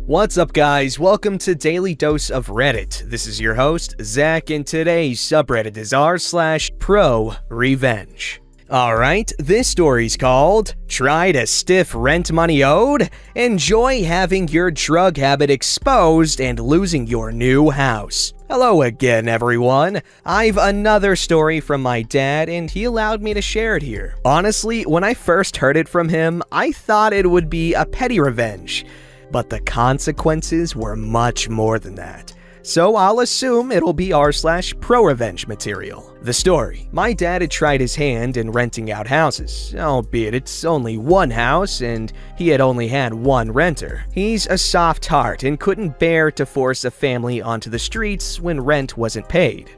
What's up, guys? Welcome to Daily Dose of Reddit. This is your host, Zach, and today's subreddit is r/ProRevenge. Alright, this story's called Try to Stiff Rent Money Owed? Enjoy having your drug habit exposed and losing your new house. Hello again, everyone. I've another story from my dad, and he allowed me to share it here. Honestly, when I first heard it from him, I thought it would be a petty revenge. But the consequences were much more than that. So I'll assume it'll be r/ProRevenge material. The story. My dad had tried his hand in renting out houses, albeit it's only one house and he had only had one renter. He's a soft heart and couldn't bear to force a family onto the streets when rent wasn't paid.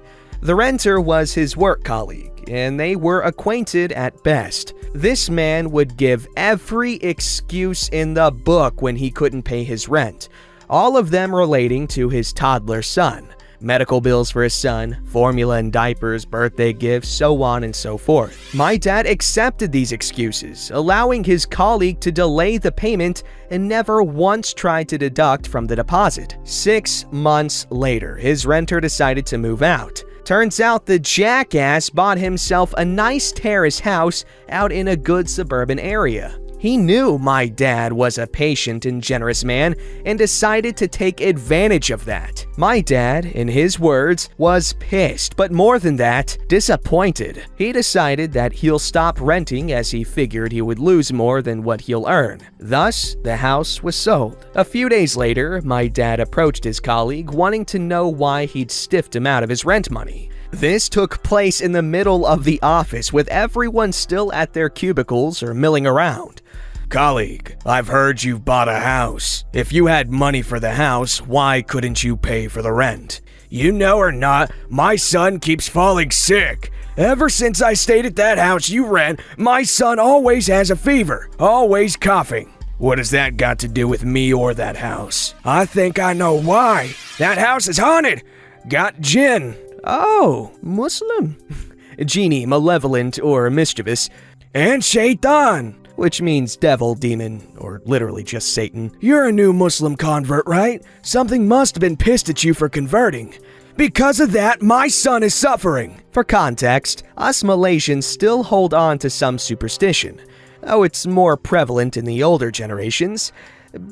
The renter was his work colleague, and they were acquainted at best. This man would give every excuse in the book when he couldn't pay his rent, all of them relating to his toddler son. Medical bills for his son, formula and diapers, birthday gifts, so on and so forth. My dad accepted these excuses, allowing his colleague to delay the payment and never once tried to deduct from the deposit. 6 months later, his renter decided to move out. Turns out the jackass bought himself a nice terrace house out in a good suburban area. He knew my dad was a patient and generous man and decided to take advantage of that. My dad, in his words, was pissed, but more than that, disappointed. He decided that he'll stop renting as he figured he would lose more than what he'll earn. Thus, the house was sold. A few days later, my dad approached his colleague wanting to know why he'd stiffed him out of his rent money. This took place in the middle of the office with everyone still at their cubicles or milling around. Colleague, I've heard you've bought a house. If you had money for the house, why couldn't you pay for the rent? You know or not, my son keeps falling sick. Ever since I stayed at that house you rent, my son always has a fever, always coughing. What has that got to do with me or that house? I think I know why. That house is haunted. Got jinn. Oh, Muslim. Genie, malevolent, or mischievous. And shaitan, which means devil, demon, or literally just Satan. You're a new Muslim convert, right? Something must have been pissed at you for converting. Because of that, my son is suffering. For context, us Malaysians still hold on to some superstition, though it's more prevalent in the older generations.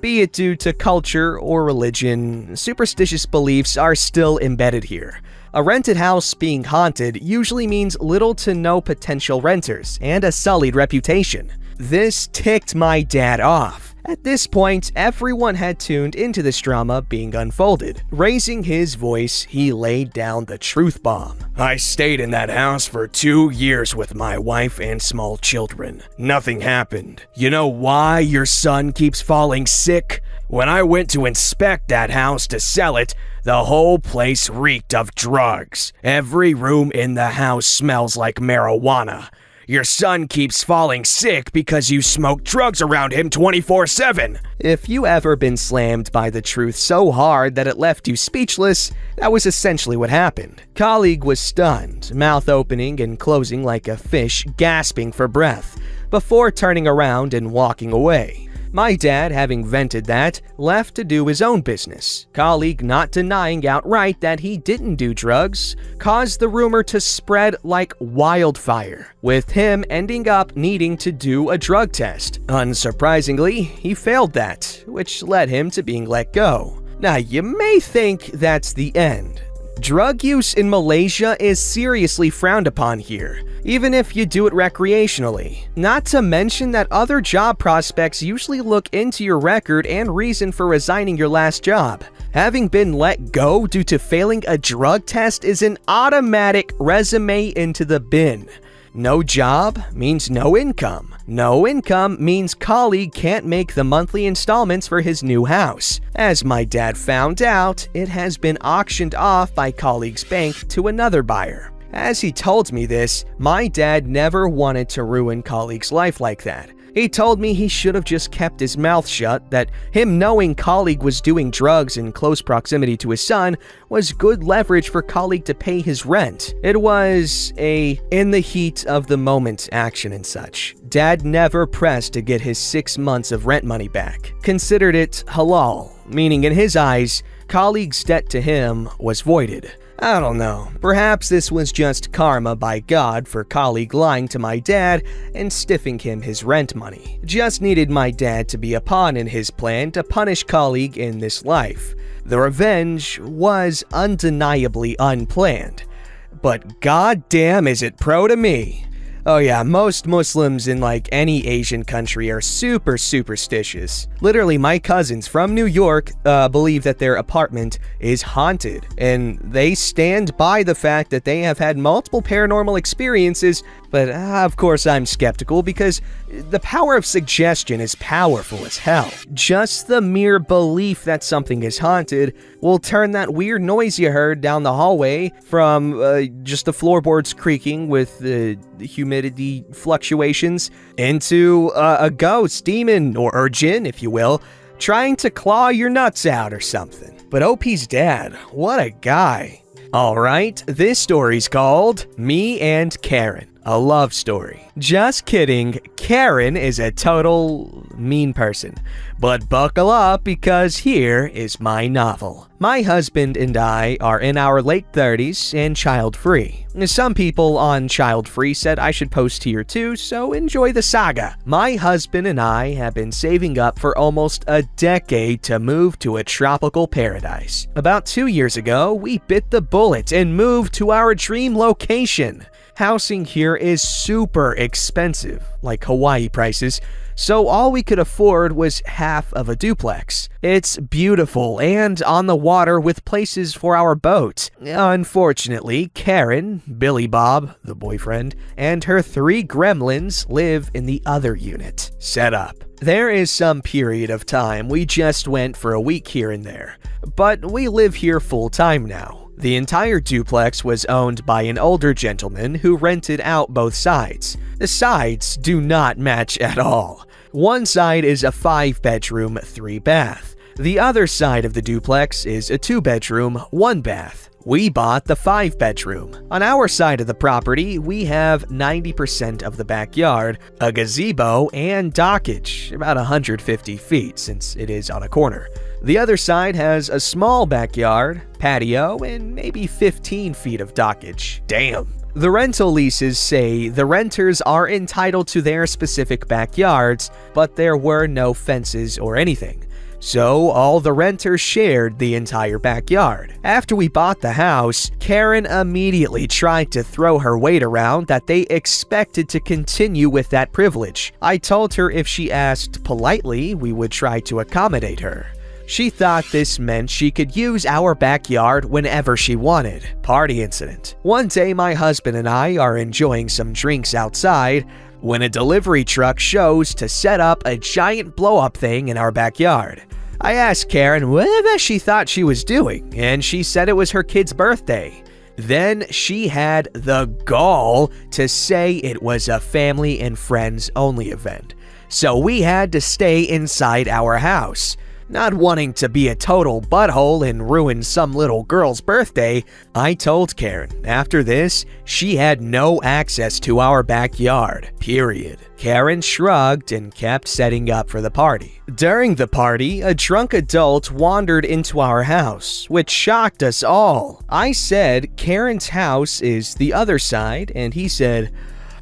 Be it due to culture or religion, superstitious beliefs are still embedded here. A rented house being haunted usually means little to no potential renters and a sullied reputation. This ticked my dad off. At this point, everyone had tuned into this drama being unfolded. Raising his voice, he laid down the truth bomb. I stayed in that house for 2 years with my wife and small children. Nothing happened. You know why your son keeps falling sick? When I went to inspect that house to sell it, the whole place reeked of drugs. Every room in the house smells like marijuana. Your son keeps falling sick because you smoke drugs around him 24/7. If you ever been slammed by the truth so hard that it left you speechless, that was essentially what happened. Colleague was stunned, mouth opening and closing like a fish, gasping for breath, before turning around and walking away. My dad, having vented that, left to do his own business. Colleague not denying outright that he didn't do drugs, caused the rumor to spread like wildfire, with him ending up needing to do a drug test. Unsurprisingly, he failed that, which led him to being let go. Now, you may think that's the end. Drug use in Malaysia is seriously frowned upon here, even if you do it recreationally. Not to mention that other job prospects usually look into your record and reason for resigning your last job. Having been let go due to failing a drug test is an automatic resume into the bin. No job means no income. No income means colleague can't make the monthly installments for his new house. As my dad found out, it has been auctioned off by colleague's bank to another buyer. As he told me this, my dad never wanted to ruin colleague's life like that. He told me he should have just kept his mouth shut, that him knowing colleague was doing drugs in close proximity to his son was good leverage for colleague to pay his rent. It was a in the heat of the moment action and such. Dad never pressed to get his 6 months of rent money back. Considered it halal, meaning in his eyes, colleague's debt to him was voided. I don't know, perhaps this was just karma by God for colleague lying to my dad and stiffing him his rent money. Just needed my dad to be a pawn in his plan to punish colleague in this life. The revenge was undeniably unplanned, but goddamn is it pro to me. Oh yeah, most Muslims in like any Asian country are super superstitious. Literally, my cousins from New York believe that their apartment is haunted, and they stand by the fact that they have had multiple paranormal experiences, but of course I'm skeptical because the power of suggestion is powerful as hell. Just the mere belief that something is haunted will turn that weird noise you heard down the hallway from just the floorboards creaking with the humidity fluctuations into a ghost, demon, or jinn, if you will, trying to claw your nuts out or something. But OP's dad, what a guy. Alright, this story's called Me and Karen. A love story. Just kidding, Karen is a total mean person. But buckle up because here is my novel. My husband and I are in our late 30s and child-free. Some people on child-free said I should post here too, so enjoy the saga. My husband and I have been saving up for almost a decade to move to a tropical paradise. About 2 years ago, we bit the bullet and moved to our dream location. Housing here is super expensive, like Hawaii prices, so all we could afford was half of a duplex. It's beautiful and on the water with places for our boat. Unfortunately, Karen, Billy Bob, the boyfriend, and her 3 gremlins live in the other unit. Set up. There is some period of time we just went for a week here and there, but we live here full time now. The entire duplex was owned by an older gentleman who rented out both sides. The sides do not match at all. One side is a 5-bedroom, 3-bath. The other side of the duplex is a 2-bedroom, 1-bath. We bought the 5-bedroom. On our side of the property, we have 90% of the backyard, a gazebo, and dockage, about 150 feet since it is on a corner. The other side has a small backyard, patio, and maybe 15 feet of dockage. Damn. The rental leases say the renters are entitled to their specific backyards, but there were no fences or anything. So all the renters shared the entire backyard. After we bought the house, Karen immediately tried to throw her weight around that they expected to continue with that privilege. I told her if she asked politely, we would try to accommodate her. She thought this meant she could use our backyard whenever she wanted. Party incident. One day my husband and I are enjoying some drinks outside when a delivery truck shows to set up a giant blow-up thing in our backyard. I asked Karen what she thought she was doing, and she said it was her kid's birthday. Then she had the gall to say it was a family and friends only event. So we had to stay inside our house. Not wanting to be a total butthole and ruin some little girl's birthday, I told Karen after this, she had no access to our backyard, period. Karen shrugged and kept setting up for the party. During the party, a drunk adult wandered into our house, which shocked us all. I said Karen's house is the other side, and he said,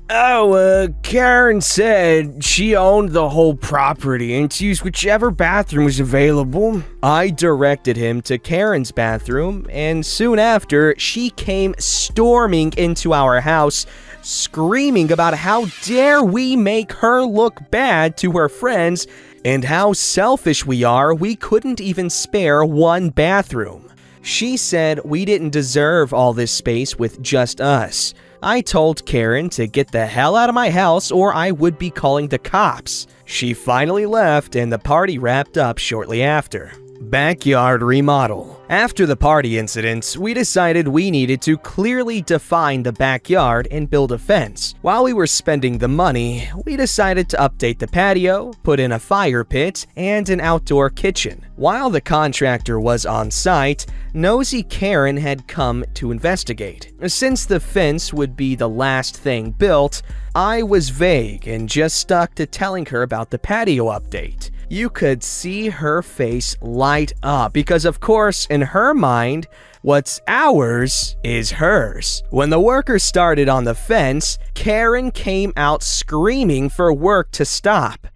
Karen said she owned the whole property and to use whichever bathroom was available. I directed him to Karen's bathroom, and soon after, she came storming into our house, screaming about how dare we make her look bad to her friends and how selfish we are we couldn't even spare one bathroom. She said we didn't deserve all this space with just us. I told Karen to get the hell out of my house or I would be calling the cops. She finally left and the party wrapped up shortly after. Backyard remodel. After the party incident, we decided we needed to clearly define the backyard and build a fence. While we were spending the money, we decided to update the patio, put in a fire pit, and an outdoor kitchen. While the contractor was on site, nosy Karen had come to investigate. Since the fence would be the last thing built, I was vague and just stuck to telling her about the patio update. You could see her face light up because, of course, in her mind, what's ours is hers. When the workers started on the fence, Karen came out screaming for work to stop.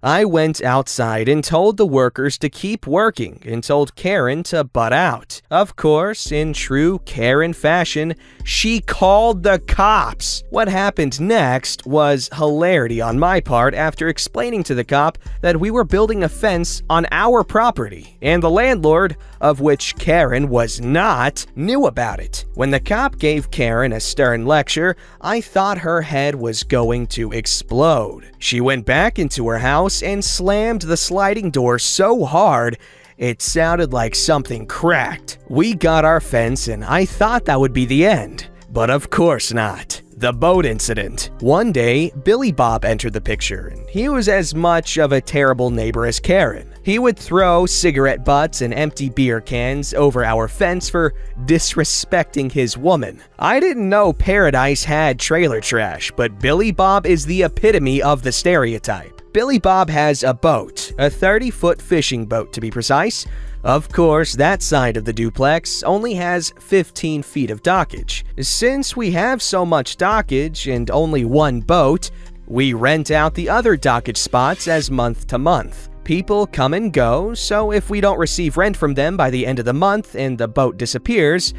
I went outside and told the workers to keep working and told Karen to butt out. Of course, in true Karen fashion, she called the cops. What happened next was hilarity on my part after explaining to the cop that we were building a fence on our property, and the landlord, of which Karen was not, knew about it. When the cop gave Karen a stern lecture, I thought her head was going to explode. She went back into her house and slammed the sliding door so hard it sounded like something cracked. We got our fence and I thought that would be the end, but of course not. The boat incident. One day, Billy Bob entered the picture, and he was as much of a terrible neighbor as Karen. He would throw cigarette butts and empty beer cans over our fence for disrespecting his woman. I didn't know Paradise had trailer trash, but Billy Bob is the epitome of the stereotype. Billy Bob has a boat, a 30-foot fishing boat to be precise. Of course, that side of the duplex only has 15 feet of dockage. Since we have so much dockage and only one boat, we rent out the other dockage spots as month to month. People come and go, so if we don't receive rent from them by the end of the month and the boat disappears,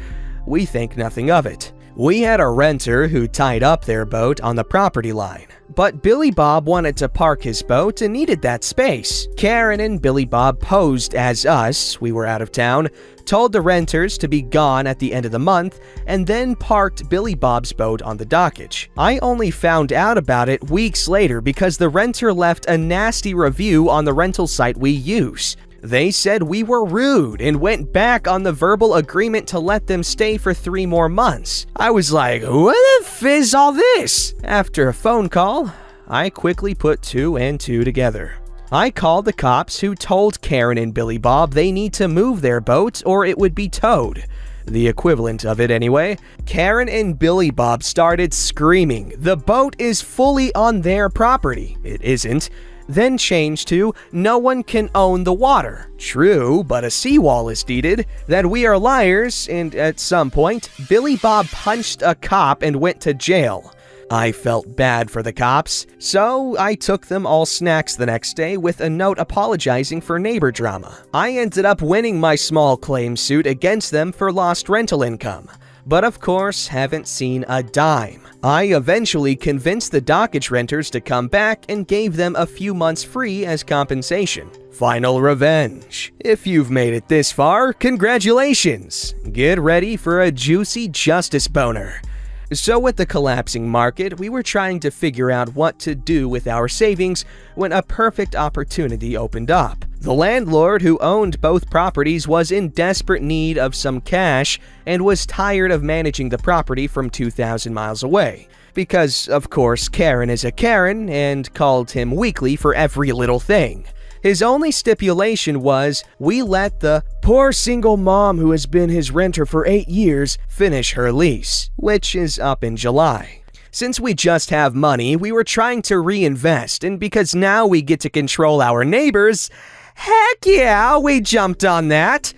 we think nothing of it. We had a renter who tied up their boat on the property line, but Billy Bob wanted to park his boat and needed that space. Karen and Billy Bob posed as us, we were out of town, told the renters to be gone at the end of the month, and then parked Billy Bob's boat on the dockage. I only found out about it weeks later because the renter left a nasty review on the rental site we use. They said we were rude and went back on the verbal agreement to let them stay for 3 more months. I was like, what the f is all this? After a phone call, I quickly put 2 and 2 together. I called the cops who told Karen and Billy Bob they need to move their boat or it would be towed. The equivalent of it anyway. Karen and Billy Bob started screaming, "The boat is fully on their property." It isn't. Then changed to, "No one can own the water." True, but a seawall is needed. That we are liars, and at some point, Billy Bob punched a cop and went to jail. I felt bad for the cops, so I took them all snacks the next day with a note apologizing for neighbor drama. I ended up winning my small claim suit against them for lost rental income, but of course haven't seen a dime. I eventually convinced the dockage renters to come back and gave them a few months free as compensation. Final revenge. If you've made it this far, congratulations! Get ready for a juicy justice boner. So with the collapsing market, we were trying to figure out what to do with our savings when a perfect opportunity opened up. The landlord who owned both properties was in desperate need of some cash and was tired of managing the property from 2,000 miles away. Because, of course, Karen is a Karen and called him weekly for every little thing. His only stipulation was we let the poor single mom who has been his renter for 8 years finish her lease, which is up in July. Since we just have money, we were trying to reinvest, and because now we get to control our neighbors, heck yeah, we jumped on that.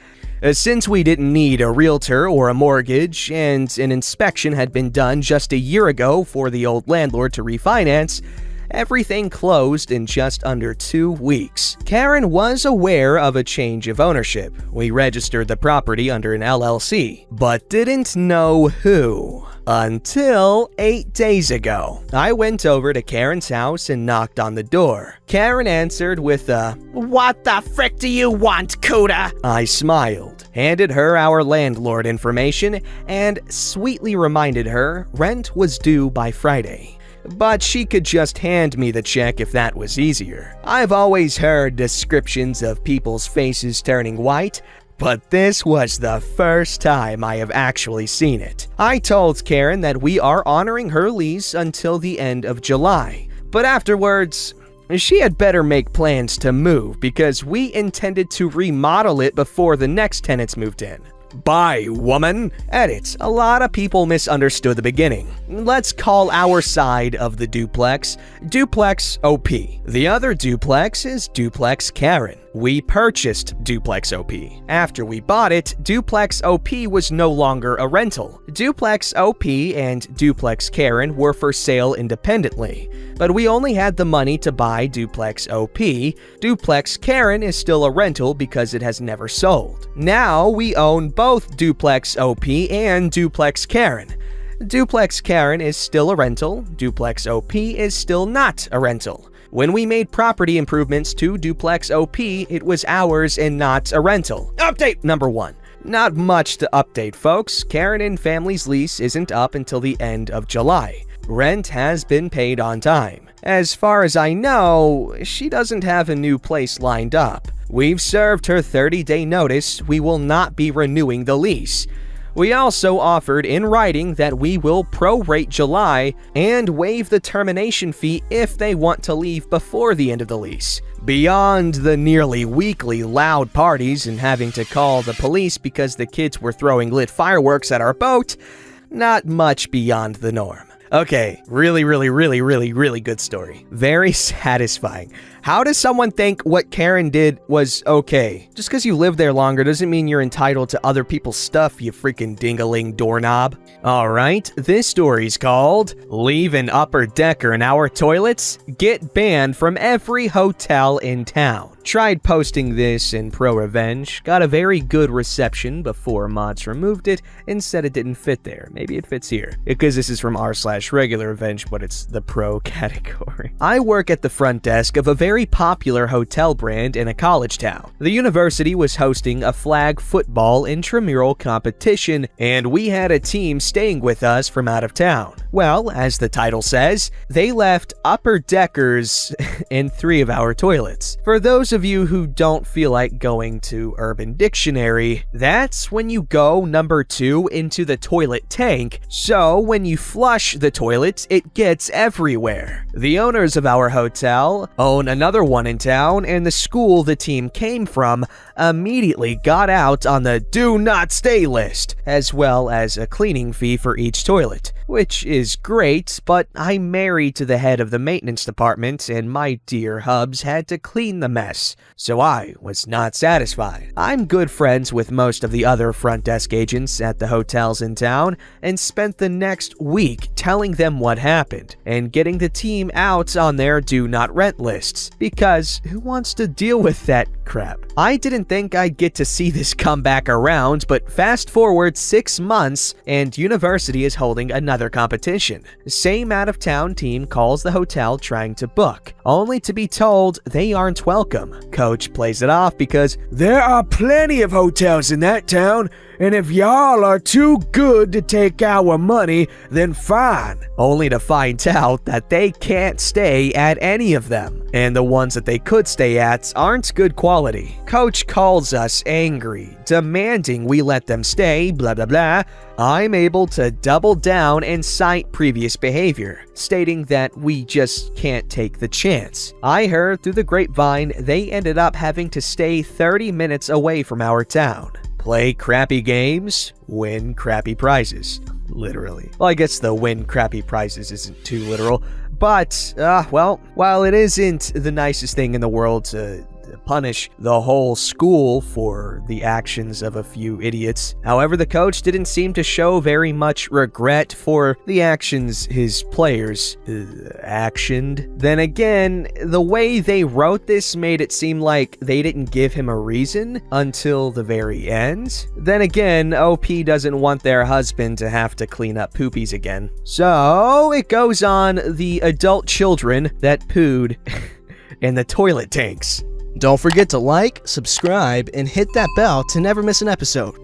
Since we didn't need a realtor or a mortgage, and an inspection had been done just a year ago for the old landlord to refinance, everything closed in just under 2 weeks. Karen was aware of a change of ownership. We registered the property under an LLC, but didn't know who. Until 8 days ago. I went over to Karen's house and knocked on the door. Karen answered with a, "What the frick do you want, Cuda?" I smiled, handed her our landlord information, and sweetly reminded her rent was due by Friday. but she could just hand me the check if that was easier. I've always heard descriptions of people's faces turning white, but this was the first time I have actually seen it. I told Karen that we are honoring her lease until the end of July, but afterwards, she had better make plans to move because we intended to remodel it before the next tenants moved in. Bye, woman. Edit. A lot of people misunderstood the beginning. Let's call our side of the duplex Duplex OP. The other duplex is Duplex Karen. We purchased Duplex OP. After we bought it, Duplex OP was no longer a rental. Duplex OP and Duplex Karen were for sale independently, but we only had the money to buy Duplex OP. Duplex Karen is still a rental because it has never sold. Now we own both Duplex OP and Duplex Karen. Duplex Karen is still a rental, Duplex OP is still not a rental. When we made property improvements to Duplex OP, it was ours and not a rental. Update number 1. Not much to update, folks. Karen and family's lease isn't up until the end of July. Rent has been paid on time. As far as I know, she doesn't have a new place lined up. We've served her 30-day notice. We will not be renewing the lease. We also offered in writing that we will prorate July and waive the termination fee if they want to leave before the end of the lease. Beyond the nearly weekly loud parties and having to call the police because the kids were throwing lit fireworks at our boat, not much beyond the norm. Okay, really good story. Very satisfying. How does someone think what Karen did was okay? Just because you live there longer doesn't mean you're entitled to other people's stuff, you freaking ding-a-ling doorknob. Alright, this story's called Leave an Upper Decker in Our Toilets? Get Banned from Every Hotel in Town. Tried posting this in ProRevenge, got a very good reception before mods removed it and said it didn't fit there. Maybe it fits here, because this is from r/regular revenge, but it's the pro category. I work at the front desk of a very popular hotel brand in a college town. The university was hosting a flag football intramural competition, and we had a team staying with us from out of town. Well, as the title says, they left upper deckers in 3 of our toilets. For those of you who don't feel like going to Urban Dictionary, that's when you go number 2 into the toilet tank, so when you flush the toilet, it gets everywhere. The owners of our hotel own another one in town, and the school the team came from immediately got out on the do not stay list, as well as a cleaning fee for each toilet, which is great, but I'm married to the head of the maintenance department, and my dear hubs had to clean the mess, so I was not satisfied. I'm good friends with most of the other front desk agents at the hotels in town, and spent the next week telling them what happened, and getting the team out on their do not rent lists, because who wants to deal with that crap? I didn't think I'd get to see this come back around, but fast forward 6 months, and university is holding another competition. Same out-of-town team calls the hotel trying to book, only to be told they aren't welcome. Coach plays it off because there are plenty of hotels in that town, and if y'all are too good to take our money, then fine. Only to find out that they can't stay at any of them, and the ones that they could stay at aren't good quality. Coach calls us angry, demanding we let them stay, blah blah blah. I'm able to double down and cite previous behavior, stating that we just can't take the chance. I heard through the grapevine they ended up having to stay 30 minutes away from our town. Play crappy games, win crappy prizes. Literally. Well, I guess the win crappy prizes isn't too literal, but, well, while it isn't the nicest thing in the world to punish the whole school for the actions of a few idiots. However, the coach didn't seem to show very much regret for the actions his players actioned. Then again, the way they wrote this made it seem like they didn't give him a reason until the very end. Then again, OP doesn't want their husband to have to clean up poopies again. So, it goes on the adult children that pooed in the toilet tanks. Don't forget to like, subscribe, and hit that bell to never miss an episode.